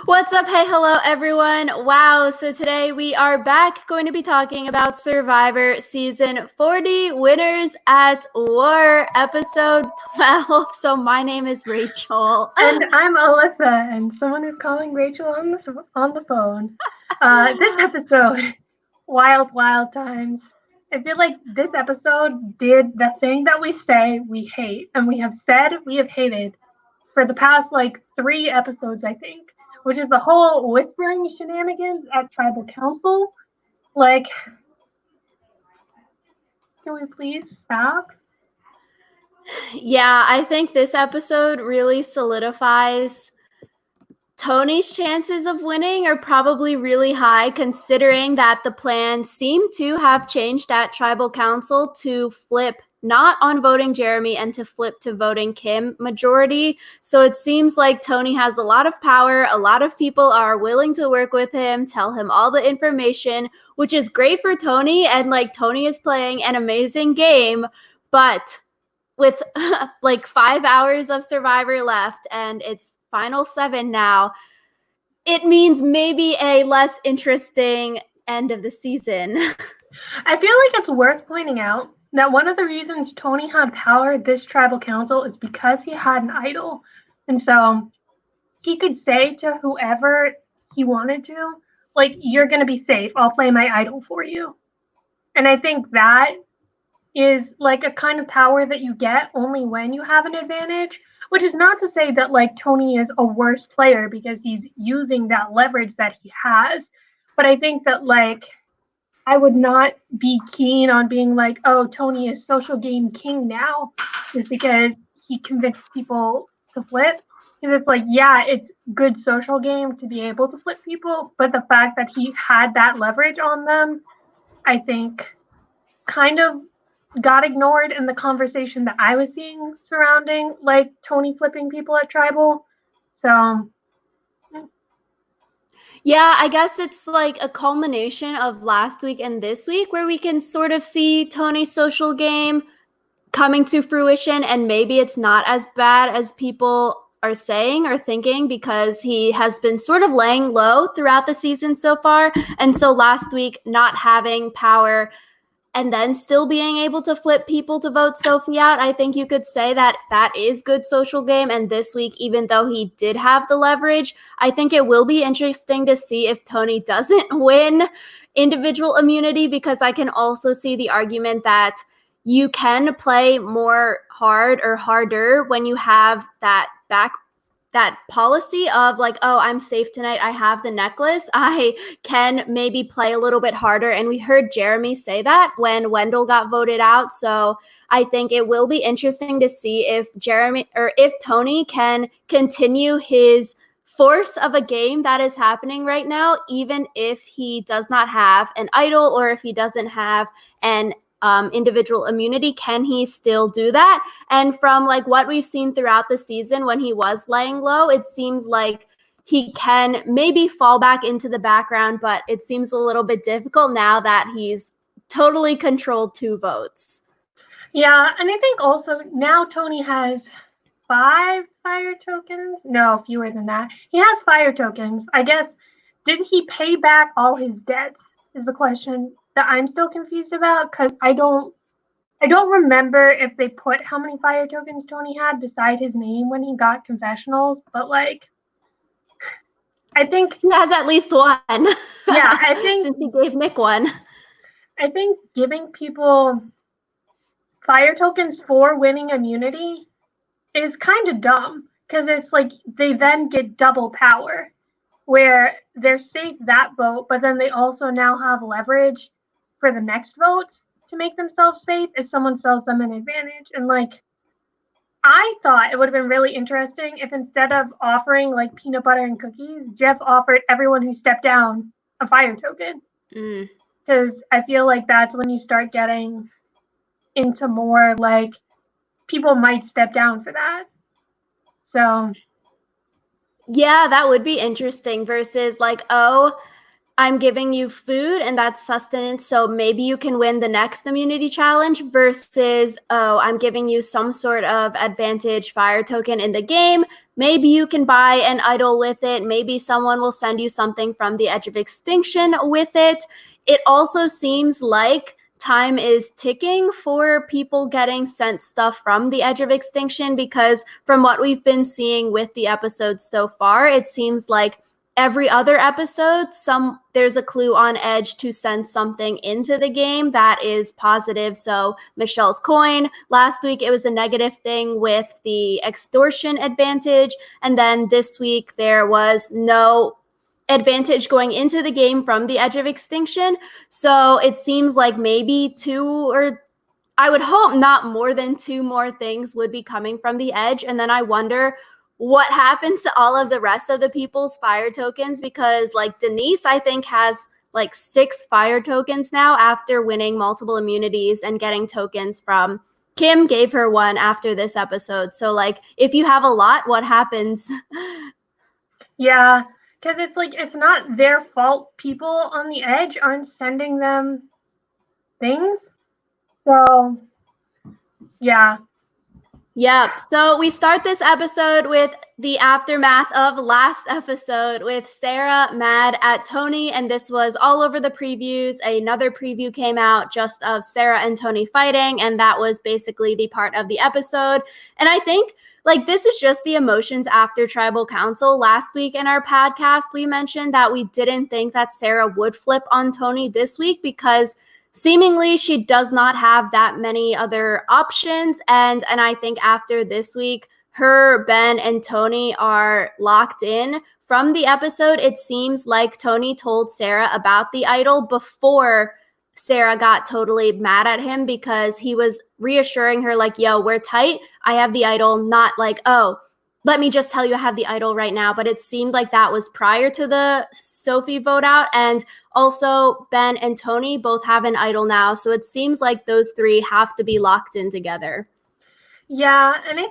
What's up? Hey, hello, everyone. Wow. So today we are back going to be talking about Survivor Season 40 Winners at War, Episode 12. So my name is Rachel. And I'm Alyssa, and someone is calling Rachel on the phone. This episode, wild times. I feel like this episode did the thing that we say we hate, and we have said we have hated for the past like 3 episodes, I think, which is the whole whispering shenanigans at tribal council. Like, can we please stop? Yeah, I think this episode really solidifies Tony's chances of winning are probably really high, considering that the plan seemed to have changed at tribal council to flip not on voting Jeremy and to flip to voting Kim majority. So it seems like Tony has a lot of power. A lot of people are willing to work with him, tell him all the information, which is great for Tony. And like Tony is playing an amazing game, but with like 5 hours of Survivor left and it's final 7 now, it means maybe a less interesting end of the season. I feel like it's worth pointing out that one of the reasons Tony had power at this tribal council is because he had an idol. And so he could say to whoever he wanted to, like, you're going to be safe. I'll play my idol for you. And I think that is like a kind of power that you get only when you have an advantage, which is not to say that like Tony is a worse player because he's using that leverage that he has. But I think that like I would not be keen on being like, oh, Tony is social game king now, just because he convinced people to flip. Because it's like, yeah, it's good social game to be able to flip people, but the fact that he had that leverage on them, I think, kind of got ignored in the conversation that I was seeing surrounding like Tony flipping people at tribal. So Yeah, I guess it's like a culmination of last week and this week where we can sort of see Tony's social game coming to fruition, and maybe it's not as bad as people are saying or thinking because he has been sort of laying low throughout the season so far. And so last week, not having power and then still being able to flip people to vote Sophie out, I think you could say that that is good social game. And this week, even though he did have the leverage, I think it will be interesting to see if Tony doesn't win individual immunity, because I can also see the argument that you can play more hard or harder when you have that policy of like, oh, I'm safe tonight. I have the necklace. I can maybe play a little bit harder. And we heard Jeremy say that when Wendell got voted out. So I think it will be interesting to see if Tony can continue his force of a game that is happening right now, even if he does not have an idol or if he doesn't have an individual immunity. Can he still do that? And from like what we've seen throughout the season when he was laying low, it seems like he can maybe fall back into the background, but it seems a little bit difficult now that he's totally controlled 2 votes. yeah, and I think also now Tony has 5 fire tokens. No, fewer than that. He has fire tokens. I guess, did he pay back all his debts is the question that I'm still confused about, because I don't remember if they put how many fire tokens Tony had beside his name when he got confessionals, but like I think he has at least one. Yeah, I think since he gave Nick one. I think giving people fire tokens for winning immunity is kind of dumb, because it's like they then get double power where they're safe that vote, but then they also now have leverage for the next votes to make themselves safe if someone sells them an advantage. And like, I thought it would have been really interesting if instead of offering like peanut butter and cookies, Jeff offered everyone who stepped down a fire token. Because I feel like that's when you start getting into more like people might step down for that. So yeah, that would be interesting versus like, oh, I'm giving you food and that's sustenance, so maybe you can win the next immunity challenge, versus, oh, I'm giving you some sort of advantage fire token in the game. maybe you can buy an idol with it. Maybe someone will send you something from the Edge of Extinction with it. It also seems like time is ticking for people getting sent stuff from the Edge of Extinction, because from what we've been seeing with the episodes so far, it seems like every other episode there's a clue on Edge to send something into the game that is positive. So Michelle's coin, last week it was a negative thing with the extortion advantage, and then this week there was no advantage going into the game from the Edge of Extinction. So it seems like maybe I would hope not more than 2 more things would be coming from the Edge. And then I wonder what happens to all of the rest of the people's fire tokens, because like Denise, I think, has like 6 fire tokens now after winning multiple immunities and getting tokens from Kim gave her one after this episode. So like if you have a lot, what happens? Yeah, because it's like it's not their fault. People on the Edge aren't sending them things. So, yeah. Yep. So we start this episode with the aftermath of last episode with Sarah mad at Tony. And this was all over the previews. Another preview came out just of Sarah and Tony fighting. And that was basically the part of the episode. And I think like this is just the emotions after Tribal Council. Last week in our podcast, we mentioned that we didn't think that Sarah would flip on Tony this week because seemingly she does not have that many other options. And I think after this week, her, Ben, and Tony are locked in. From the episode, it seems like Tony told Sarah about the idol before Sarah got totally mad at him, because he was reassuring her like, yo, we're tight. I have the idol, not like, oh, let me just tell you I have the idol right now. But it seemed like that was prior to the Sophie vote out. And also, Ben and Tony both have an idol now. So it seems like those 3 have to be locked in together. Yeah, and I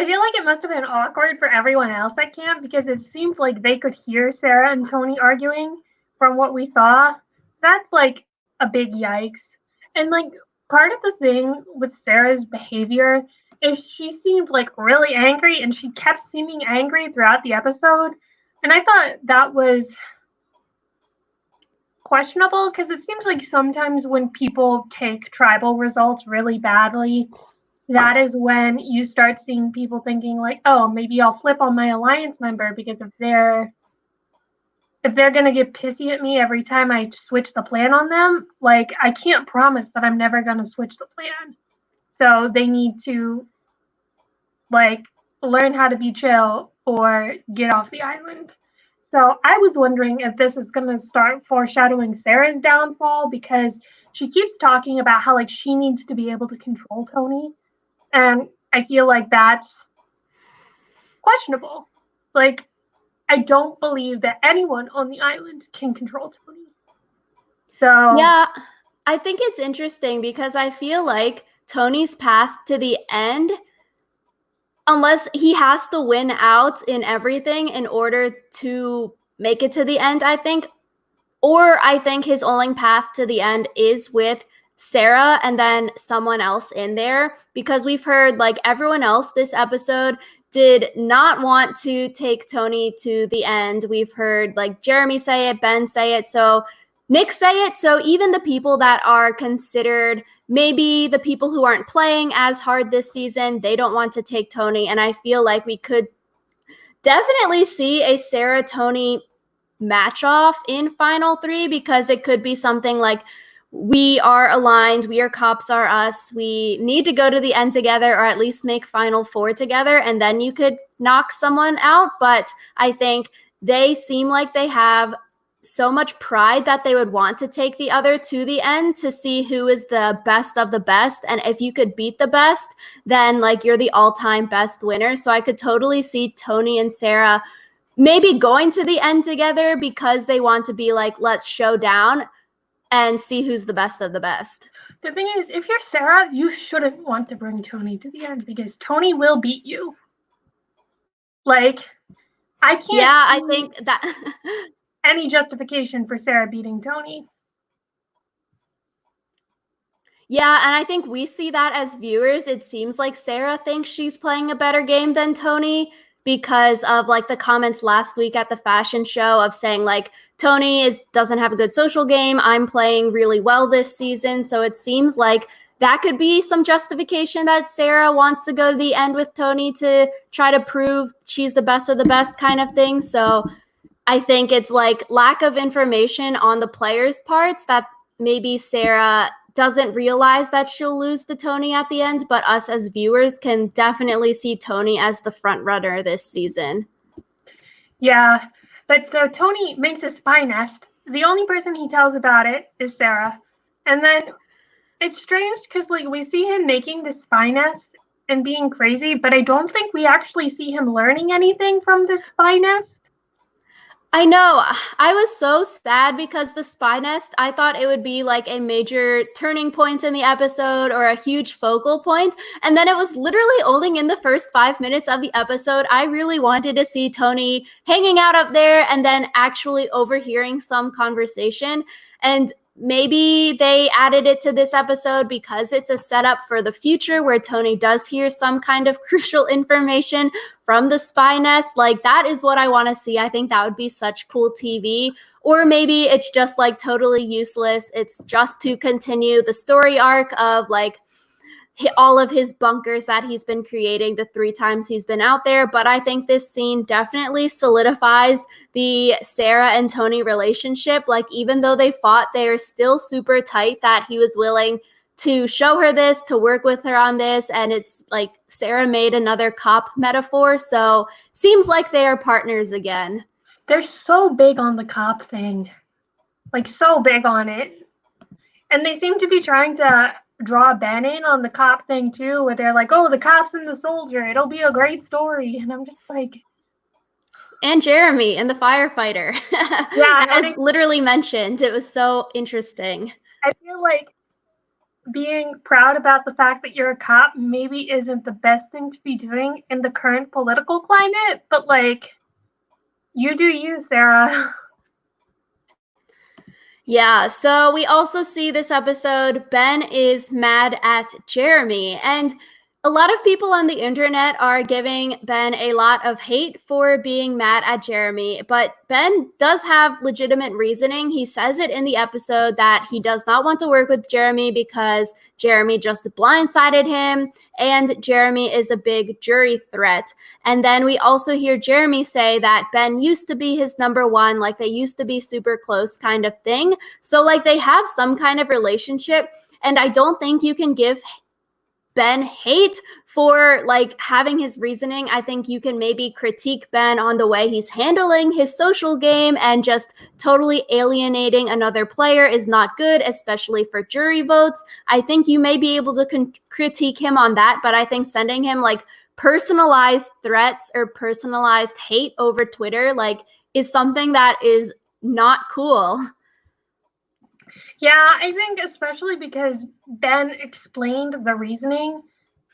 feel like it must have been awkward for everyone else at camp, because it seemed like they could hear Sarah and Tony arguing from what we saw. That's like a big yikes. And like part of the thing with Sarah's behavior is she seemed like really angry, and she kept seeming angry throughout the episode. And I thought that was questionable, because it seems like sometimes when people take tribal results really badly, that is when you start seeing people thinking like, oh, maybe I'll flip on my alliance member, because if they're going to get pissy at me every time I switch the plan on them, like I can't promise that I'm never going to switch the plan. So they need to like learn how to be chill or get off the island. So I was wondering if this is going to start foreshadowing Sarah's downfall, because she keeps talking about how like she needs to be able to control Tony. And I feel like that's questionable. Like, I don't believe that anyone on the island can control Tony. So, yeah, I think it's interesting because I feel like Tony's path to the end, unless he has to win out in everything in order to make it to the end, I think, or I think his only path to the end is with Sarah and then someone else in there, because we've heard like everyone else this episode did not want to take Tony to the end. We've heard like Jeremy say it, Ben say it, so Nick say it. So even the people that are considered maybe the people who aren't playing as hard this season, they don't want to take Tony. And I feel like we could definitely see a Sarah Tony match off in final 3, because it could be something like, we are aligned, we are cops are us, we need to go to the end together, or at least make final 4 together, and then you could knock someone out. But I think they seem like they have so much pride that they would want to take the other to the end to see who is the best of the best. And if you could beat the best, then like you're the all-time best winner. So I could totally see Tony and Sarah maybe going to the end together because they want to be like, let's show down and see who's the best of the best. the thing is, if you're Sarah, you shouldn't want to bring Tony to the end, because Tony will beat you. Like, I can't I think that any justification for Sarah beating Tony. Yeah, and I think we see that as viewers. It seems like Sarah thinks she's playing a better game than Tony because of like the comments last week at the fashion show of saying like Tony doesn't have a good social game. I'm playing really well this season. So it seems like that could be some justification that Sarah wants to go to the end with Tony to try to prove she's the best of the best kind of thing. So I think it's like lack of information on the players' parts that maybe Sarah doesn't realize that she'll lose to Tony at the end, but us as viewers can definitely see Tony as the front runner this season. Yeah, but so Tony makes a spy nest. The only person he tells about it is Sarah. And then it's strange because like we see him making this spy nest and being crazy, but I don't think we actually see him learning anything from this spy nest. I know. I was so sad because the spy nest, I thought it would be like a major turning point in the episode or a huge focal point. And then it was literally only in the first 5 minutes of the episode. I really wanted to see Tony hanging out up there and then actually overhearing some conversation. And maybe they added it to this episode because it's a setup for the future where Tony does hear some kind of crucial information from the spy nest. Like that is what I want to see. I think that would be such cool TV. Or maybe it's just like totally useless. It's just to continue the story arc of like all of his bunkers that he's been creating the 3 times he's been out there. But I think this scene definitely solidifies the Sarah and Tony relationship. Like, even though they fought, they are still super tight that he was willing to show her this, to work with her on this. And it's like Sarah made another cop metaphor. So seems like they are partners again. They're so big on the cop thing, like so big on it. And they seem to be trying to draw Ben in on the cop thing too, where they're like, oh, the cops and the soldier, it'll be a great story. And I'm just like, and Jeremy and the firefighter. yeah, that was literally mentioned. It was so interesting. I feel like being proud about the fact that you're a cop maybe isn't the best thing to be doing in the current political climate, but like, you do you, Sarah. Yeah, so we also see this episode, Ben is mad at Jeremy. And a lot of people on the internet are giving Ben a lot of hate for being mad at Jeremy, but Ben does have legitimate reasoning. He says it in the episode that he does not want to work with Jeremy because Jeremy just blindsided him and Jeremy is a big jury threat. And then we also hear Jeremy say that Ben used to be his number one, like they used to be super close kind of thing. So like they have some kind of relationship, and I don't think you can give Ben hate for like having his reasoning. I think you can maybe critique Ben on the way he's handling his social game, and just totally alienating another player is not good, especially for jury votes. I think you may be able to critique him on that, but I think sending him like personalized threats or personalized hate over Twitter like is something that is not cool. Yeah, I think especially because Ben explained the reasoning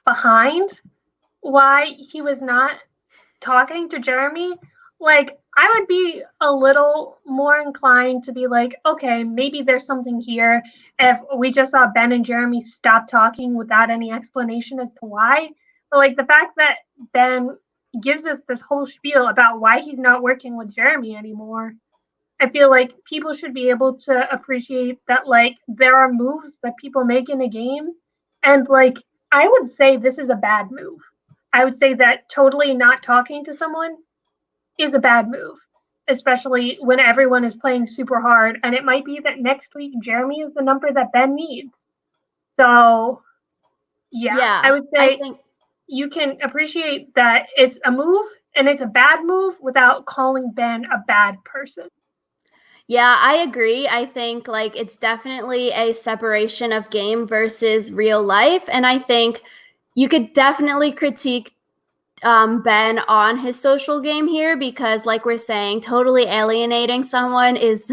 behind why he was not talking to Jeremy. Like, I would be a little more inclined to be like, okay, maybe there's something here if we just saw Ben and Jeremy stop talking without any explanation as to why. But like the fact that Ben gives us this whole spiel about why he's not working with Jeremy anymore, I feel like people should be able to appreciate that like there are moves that people make in a game, and like I would say this is a bad move. I would say that totally not talking to someone is a bad move, especially when everyone is playing super hard, and it might be that next week Jeremy is the number that Ben needs. So yeah, I would say you can appreciate that it's a move and it's a bad move without calling Ben a bad person. Yeah, I agree. I think like it's definitely a separation of game versus real life. And I think you could definitely critique Ben on his social game here because, like we're saying, totally alienating someone is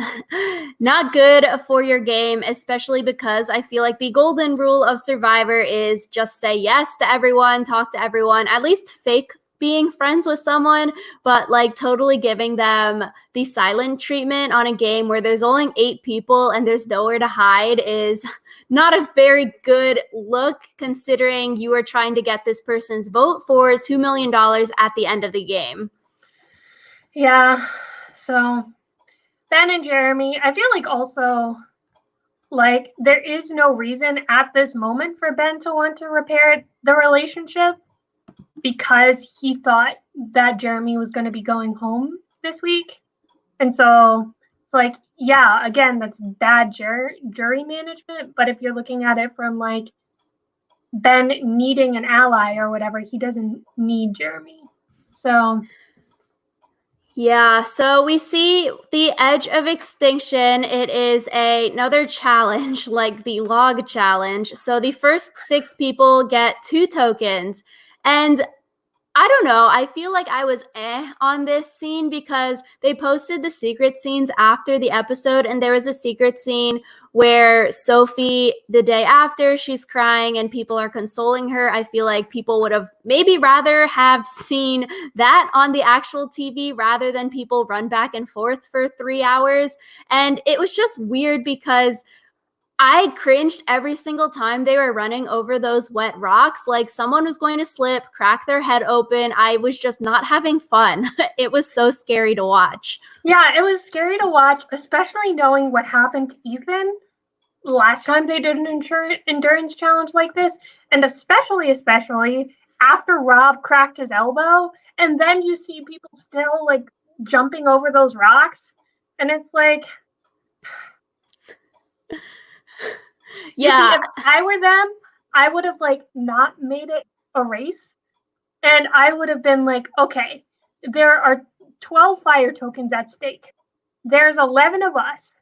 not good for your game, especially because I feel like the golden rule of Survivor is just say yes to everyone, talk to everyone, at least fake being friends with someone, but like totally giving them the silent treatment on a game where there's only 8 people and there's nowhere to hide is not a very good look considering you are trying to get this person's vote for $2 million at the end of the game. Yeah. So Ben and Jeremy, I feel like also like there is no reason at this moment for Ben to want to repair the relationship because he thought that Jeremy was going to be going home this week. And so it's like, yeah, again, that's bad jury management. But if you're looking at it from like Ben needing an ally or whatever, he doesn't need Jeremy. So yeah, so we see the Edge of Extinction. It is another challenge, like the log challenge. So the first 6 people get 2 tokens. And I don't know. I feel like I was on this scene because they posted the secret scenes after the episode, and there was a secret scene where Sophie, the day after, she's crying and people are consoling her. I feel like people would have maybe rather have seen that on the actual TV rather than people run back and forth for 3 hours. And it was just weird because I cringed every single time they were running over those wet rocks. Like someone was going to slip, crack their head open. I was just not having fun. It was so scary to watch. Yeah, it was scary to watch, especially knowing what happened to Ethan last time they did an endurance challenge like this. And especially after Rob cracked his elbow. And then you see people still like jumping over those rocks. And it's like, yeah. See, if I were them, I would have like not made it a race. And I would have been like, okay, there are 12 fire tokens at stake. There's 11 of us.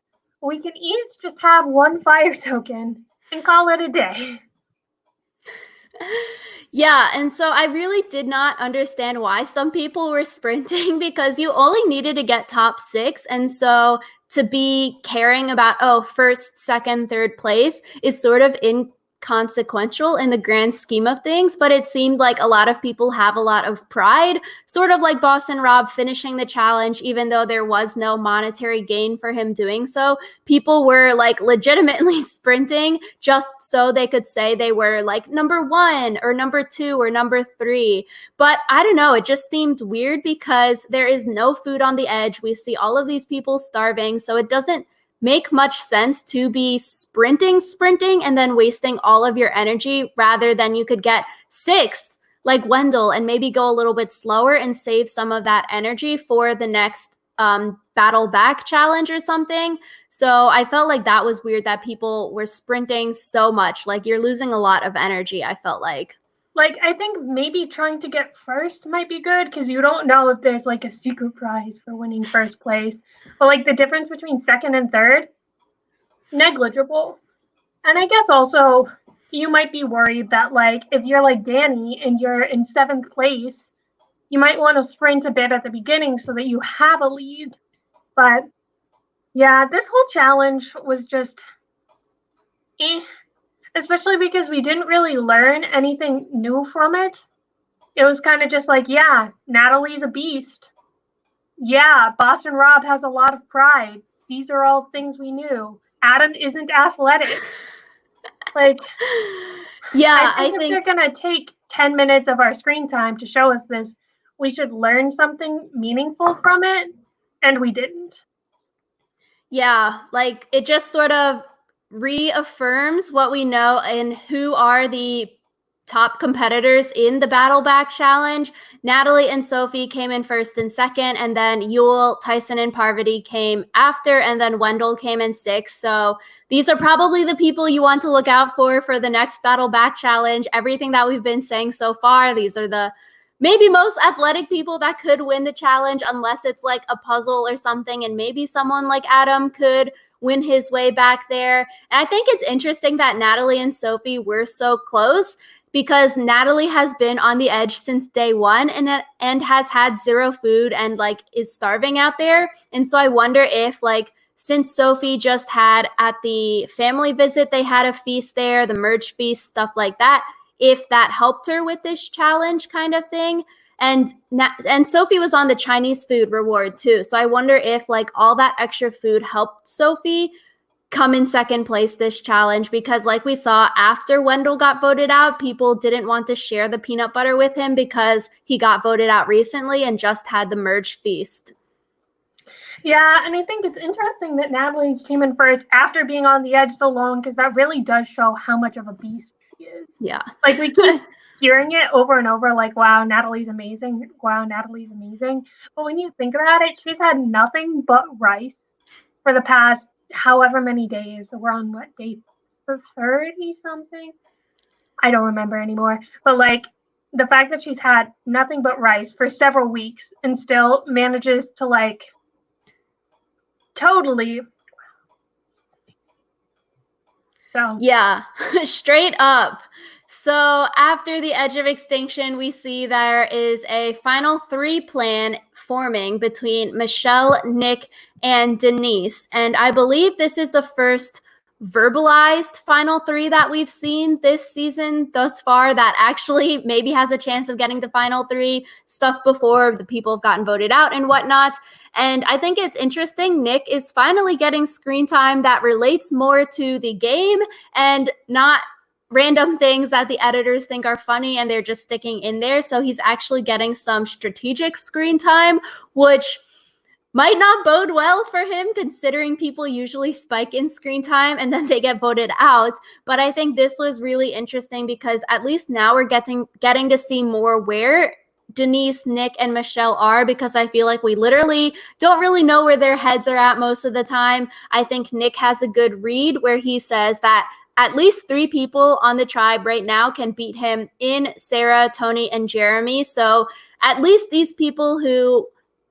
We can each just have 1 fire token and call it a day. Yeah, and so I really did not understand why some people were sprinting because you only needed to get top 6. And so to be caring about, first, second, third place is sort of inconsequential in the grand scheme of things. But it seemed like a lot of people have a lot of pride, sort of like Boston Rob finishing the challenge, even though there was no monetary gain for him doing so. People were like legitimately sprinting just so they could say they were like number 1 or number 2 or number 3. But I don't know, it just seemed weird because there is no food on the edge. We see all of these people starving, so it doesn't make much sense to be sprinting and then wasting all of your energy rather than you could get 6 like Wendell and maybe go a little bit slower and save some of that energy for the next battle back challenge or something. So I felt like that was weird that people were sprinting so much. Like you're losing a lot of energy, I felt like. Like, I think maybe trying to get first might be good because you don't know if there's like a secret prize for winning first place. But like the difference between second and third, negligible. And I guess also you might be worried that like if you're like Danny and you're in 7th place, you might want to sprint a bit at the beginning so that you have a lead. But yeah, this whole challenge was just especially because we didn't really learn anything new from it. It was kind of just like, yeah, Natalie's a beast. Yeah, Boston Rob has a lot of pride. These are all things we knew. Adam isn't athletic. Like, yeah, I think if they're going to take 10 minutes of our screen time to show us this, we should learn something meaningful from it. And we didn't. Yeah, like it just sort of reaffirms what we know and who are the top competitors in the Battle Back Challenge. Natalie and Sophie came in first and second, and then Yul, Tyson, and Parvati came after, and then Wendell came in sixth. So these are probably the people you want to look out for the next Battle Back Challenge. Everything that we've been saying so far, these are the maybe most athletic people that could win the challenge, unless it's like a puzzle or something, and maybe someone like Adam could win his way back there. And I think it's interesting that Natalie and Sophie were so close because Natalie has been on the edge since day one and has had zero food and like is starving out there. And so I wonder if like since Sophie just had at the family visit, they had a feast there, the merge feast, stuff like that, if that helped her with this challenge kind of thing. And Sophie was on the Chinese food reward too. So I wonder if like all that extra food helped Sophie come in second place this challenge, because like we saw after Wendell got voted out, people didn't want to share the peanut butter with him because he got voted out recently and just had the merge feast. Yeah, and I think it's interesting that Natalie came in first after being on the edge so long, because that really does show how much of a beast she is. Yeah. Like, we keep hearing it over and over, like, wow, Natalie's amazing. Wow, Natalie's amazing. But when you think about it, she's had nothing but rice for the past however many days. We're on what, day 30 something? I don't remember anymore. But like, the fact that she's had nothing but rice for several weeks and still manages to like totally. So yeah, straight up. So after the edge of extinction, we see there is a final 3 plan forming between Michelle, Nick, and Denise. And I believe this is the first verbalized final 3 that we've seen this season thus far that actually maybe has a chance of getting to final 3 stuff before the people have gotten voted out and whatnot. And I think it's interesting. Nick is finally getting screen time that relates more to the game and not random things that the editors think are funny and they're just sticking in there. So he's actually getting some strategic screen time, which might not bode well for him, considering people usually spike in screen time and then they get voted out. But I think this was really interesting because at least now we're getting to see more where Denise, Nick, and Michelle are, because I feel like we literally don't really know where their heads are at most of the time. I think Nick has a good read where he says that at least 3 people on the tribe right now can beat him in Sarah, Tony, and Jeremy. So at least these people who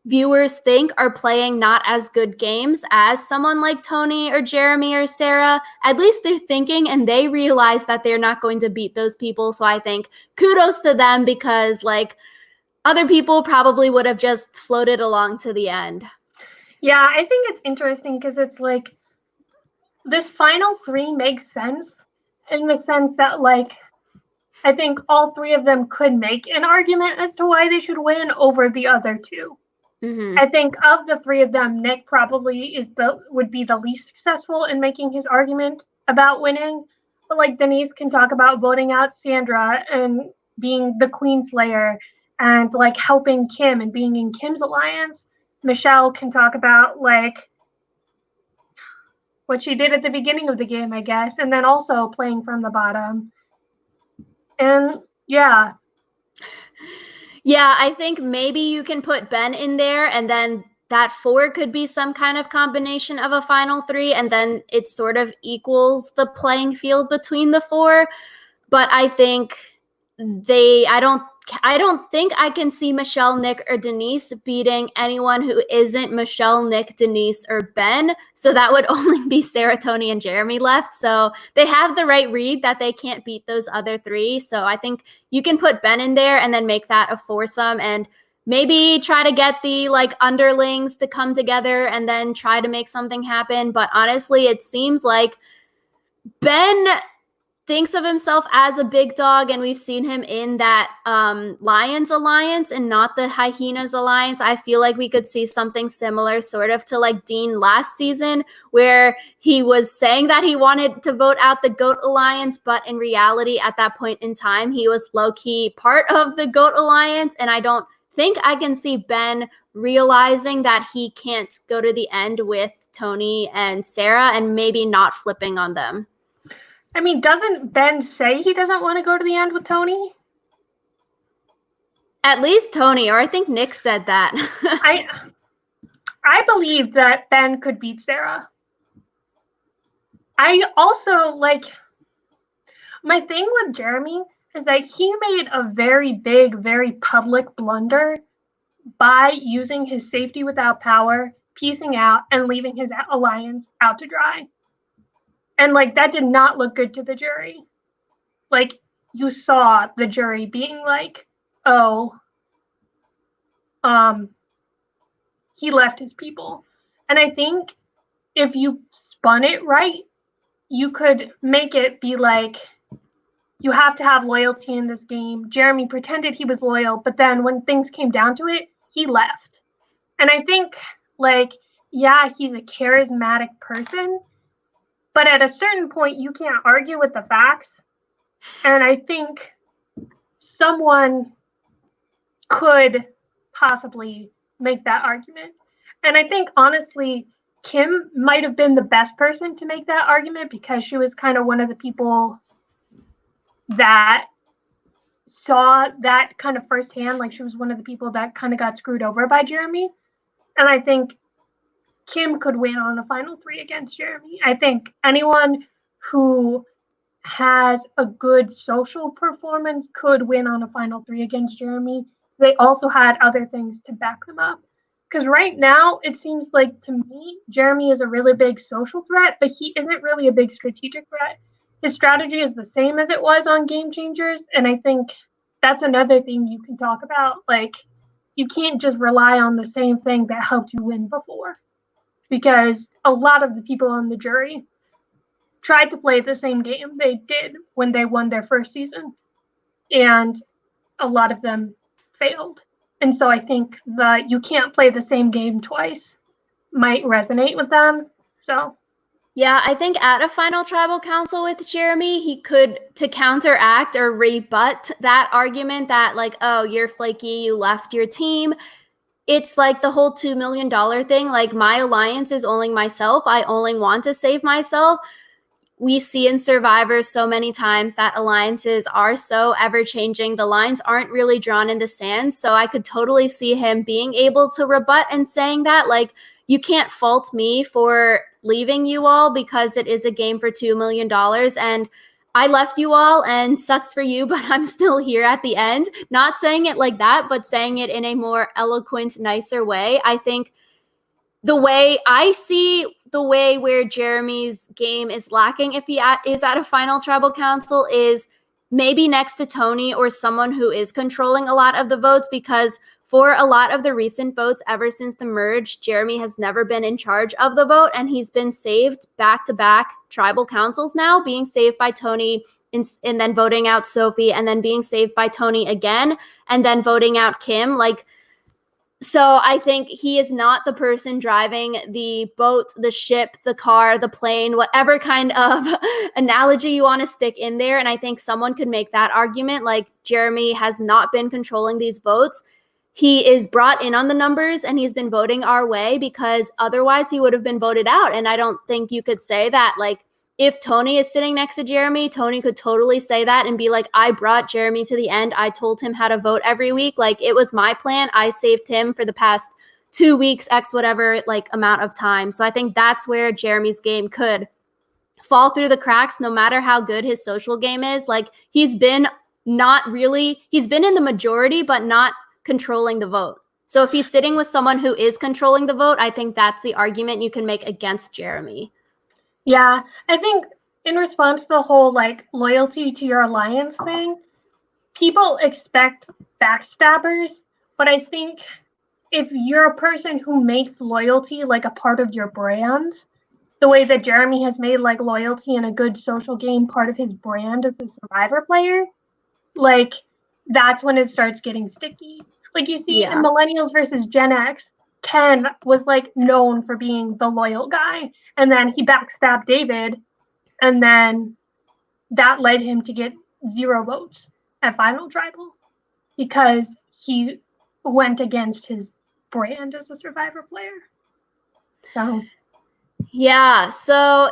viewers think are playing not as good games as someone like Tony or Jeremy or Sarah, at least they're thinking and they realize that they're not going to beat those people. So I think kudos to them, because like other people probably would have just floated along to the end. Yeah, I think it's interesting because it's like this final 3 makes sense in the sense that like I think all 3 of them could make an argument as to why they should win over the other 2. Mm-hmm. I think of the 3 of them, Nick probably would be the least successful in making his argument about winning. But like Denise can talk about voting out Sandra and being the Queen Slayer and like helping Kim and being in Kim's alliance. Michelle can talk about like what she did at the beginning of the game, I guess, and then also playing from the bottom. And yeah. Yeah, I think maybe you can put Ben in there, and then that 4 could be some kind of combination of a final 3, and then it sort of equals the playing field between the 4. But I think I don't think I can see Michelle, Nick, or Denise beating anyone who isn't Michelle, Nick, Denise, or Ben. So that would only be Sarah, Tony, and Jeremy left. So they have the right read that they can't beat those other 3. So I think you can put Ben in there and then make that a foursome and maybe try to get the like underlings to come together and then try to make something happen. But honestly, it seems like Ben thinks of himself as a big dog, and we've seen him in that Lions Alliance and not the Hyenas Alliance. I feel like we could see something similar sort of to like Dean last season, where he was saying that he wanted to vote out the Goat Alliance, but in reality at that point in time he was low-key part of the Goat Alliance, and I don't think I can see Ben realizing that he can't go to the end with Tony and Sarah and maybe not flipping on them. I mean, doesn't Ben say he doesn't want to go to the end with Tony? At least Tony, or I think Nick said that. I believe that Ben could beat Sarah. I also like, my thing with Jeremy is that he made a very big, very public blunder by using his safety without power, piecing out, and leaving his alliance out to dry. And like that did not look good to the jury. Like you saw the jury being like, "Oh, he left his people." And I think if you spun it right, you could make it be like, you have to have loyalty in this game. Jeremy pretended he was loyal, but then when things came down to it, he left. And I think like, yeah, he's a charismatic person, But at a certain point, you can't argue with the facts. And I think someone could possibly make that argument. And I think, honestly, Kim might have been the best person to make that argument because she was kind of one of the people that saw that kind of firsthand. Like, she was one of the people that kind of got screwed over by Jeremy. And I think Kim could win on the final three against Jeremy. I think anyone who has a good social performance could win on a final three against Jeremy. They also had other things to back them up. Because right now, it seems like to me, Jeremy is a really big social threat, but he isn't really a big strategic threat. His strategy is the same as it was on Game Changers, and I think that's another thing you can talk about. Like, you can't just rely on the same thing that helped you win before. Because a lot of the people on the jury tried to play the same game they did when they won their first season. And a lot of them failed. And so I think that you can't play the same game twice might resonate with them. So yeah, I think at a final tribal council with Jeremy, he could, to counteract or rebut that argument that, like, oh, you're flaky, you left your team. It's like the whole $2 million thing. Like, my alliance is only myself. I only want to save myself. We see in Survivor so many times that alliances are so ever-changing. The lines aren't really drawn in the sand. So I could totally see him being able to rebut and saying that, like, you can't fault me for leaving you all because it is a game for $2 million. And I left you all and sucks for you, but I'm still here at the end. Not saying it like that, but saying it in a more eloquent, nicer way. I think the way I see the way where Jeremy's game is lacking if he is at a final tribal council is maybe next to Tony or someone who is controlling a lot of the votes, because for a lot of the recent votes ever since the merge, Jeremy has never been in charge of the vote, and he's been saved back-to-back tribal councils now, being saved by Tony and then voting out Sophie, and then being saved by Tony again, and then voting out Kim. Like, so I think he is not the person driving the boat, the ship, the car, the plane, whatever kind of analogy you want to stick in there. And I think someone could make that argument, like, Jeremy has not been controlling these votes. He is brought in on the numbers and he's been voting our way, because otherwise he would have been voted out. And I don't think you could say that, like, if Tony is sitting next to Jeremy, Tony could totally say that and be like, I brought Jeremy to the end. I told him how to vote every week. Like, it was my plan. I saved him for the past 2 weeks, X whatever, like, amount of time. So I think that's where Jeremy's game could fall through the cracks, no matter how good his social game is. Like, he's been in the majority, but not controlling the vote. So if he's sitting with someone who is controlling the vote, I think that's the argument you can make against Jeremy. yeah, I think in response to the whole, like, loyalty to your alliance thing, people expect backstabbers, but I think if you're a person who makes loyalty like a part of your brand, the way that Jeremy has made, like, loyalty and a good social game part of his brand as a Survivor player, like, that's when it starts getting sticky. Like, you see in Millennials versus Gen X, Ken was, like, known for being the loyal guy, and then he backstabbed David, and then that led him to get 0 votes at Final Tribal because he went against his brand as a Survivor player. So yeah, so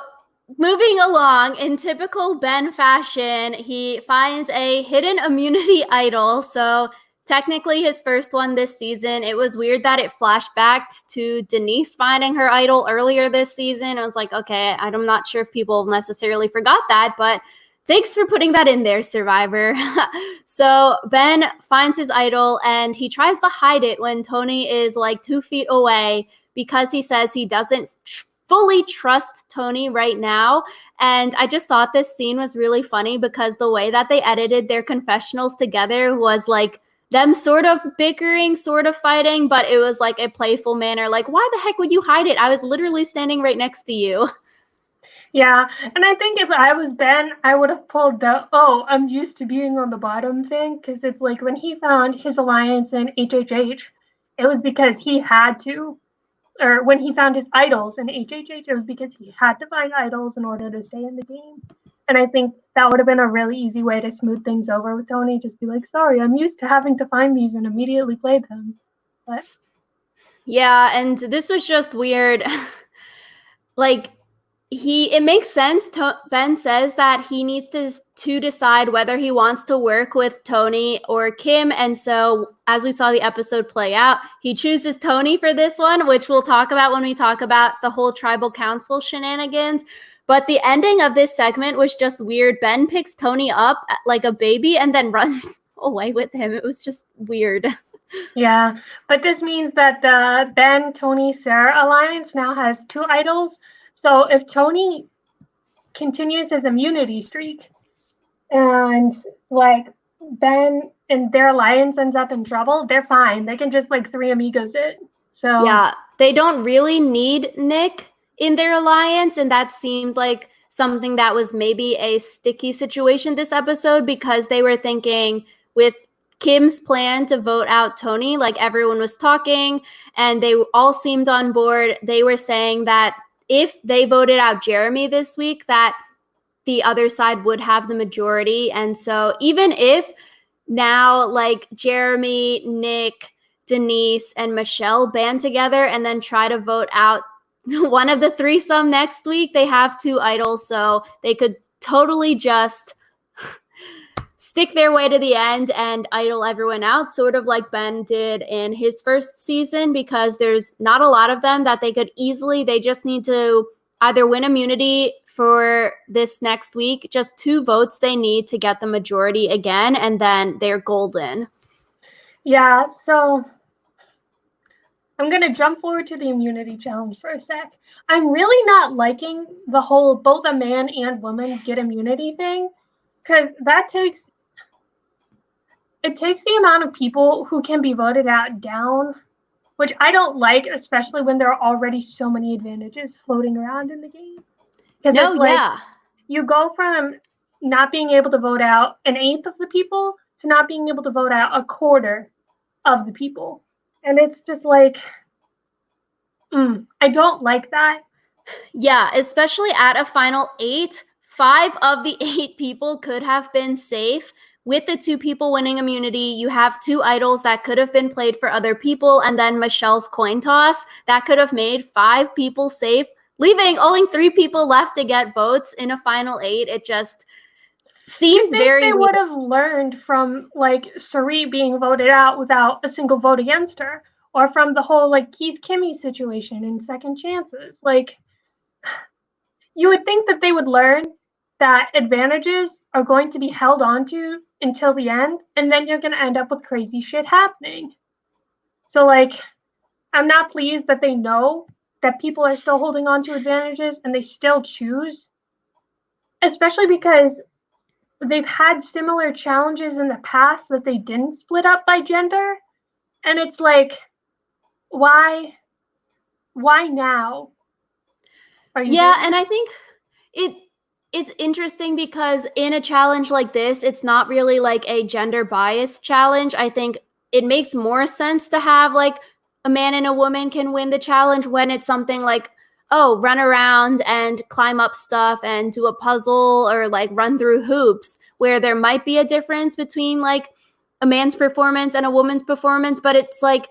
moving along, in typical Ben fashion, he finds a hidden immunity idol. So technically his first one this season. It was weird that it flashed back to Denise finding her idol earlier this season. I was like, okay, I'm not sure if people necessarily forgot that, but thanks for putting that in there, Survivor. So Ben finds his idol and he tries to hide it when Tony is like 2 feet away, because he says he doesn't fully trust Tony right now. And I just thought this scene was really funny because the way that they edited their confessionals together was like them sort of bickering, sort of fighting, but it was like a playful manner. Like, why the heck would you hide it? I was literally standing right next to you. yeah, and I think if I was Ben, I would have pulled the, oh, I'm used to being on the bottom thing, because it's like when he found his alliance in HHH, it was because he had to. or when he found his idols in HHH, it was because he had to find idols in order to stay in the game. And I think that would have been a really easy way to smooth things over with Tony. Just be like, sorry, I'm used to having to find these and immediately play them. But yeah, and this was just weird. Like, it makes sense. Ben says that he needs to decide whether he wants to work with Tony or Kim. And so, as we saw the episode play out, he chooses Tony for this one, which we'll talk about when we talk about the whole tribal council shenanigans. But the ending of this segment was just weird. Ben picks Tony up like a baby and then runs away with him. It was just weird. yeah, but this means that the Ben, Tony, Sarah alliance now has 2 idols. So if Tony continues his immunity streak and like Ben and their alliance ends up in trouble, they're fine. They can just like 3 amigos it. So yeah, they don't really need Nick in their alliance, and that seemed like something that was maybe a sticky situation this episode because they were thinking with Kim's plan to vote out Tony, like everyone was talking and they all seemed on board. They were saying that if they voted out Jeremy this week, that the other side would have the majority. And so even if now like Jeremy, Nick, Denise, and Michelle band together and then try to vote out one of the threesome next week, they have 2 idols, so they could totally just stick their way to the end and idol everyone out, sort of like Ben did in his first season, because there's not a lot of them that they just need to either win immunity for this next week, just 2 votes they need to get the majority again, and then they're golden. yeah, so I'm going to jump forward to the immunity challenge for a sec. I'm really not liking the whole both a man and woman get immunity thing, because it takes the amount of people who can be voted out down, which I don't like, especially when there are already so many advantages floating around in the game. Because it's like you go from not being able to vote out 1/8 of the people to not being able to vote out 1/4 of the people. And it's just like, I don't like that. Yeah, especially at a final 8, 5 of the 8 people could have been safe. With the 2 people winning immunity, you have 2 idols that could have been played for other people, and then Michelle's coin toss that could have made 5 people safe, leaving only 3 people left to get votes in a final 8. It just seemed very they weird. would have learned from like Sari being voted out without a single vote against her, or from the whole like Keith Kimmy situation in Second Chances. Like, you would think that they would learn that advantages are going to be held onto until the end, and then you're going to end up with crazy shit happening. So like, I'm not pleased that they know that people are still holding on to advantages and they still choose, especially because they've had similar challenges in the past that they didn't split up by gender. And it's like, why now? And I think it's interesting because in a challenge like this, it's not really like a gender biased challenge. I think it makes more sense to have like a man and a woman can win the challenge when it's something like, oh, run around and climb up stuff and do a puzzle or like run through hoops, where there might be a difference between like a man's performance and a woman's performance. But it's like,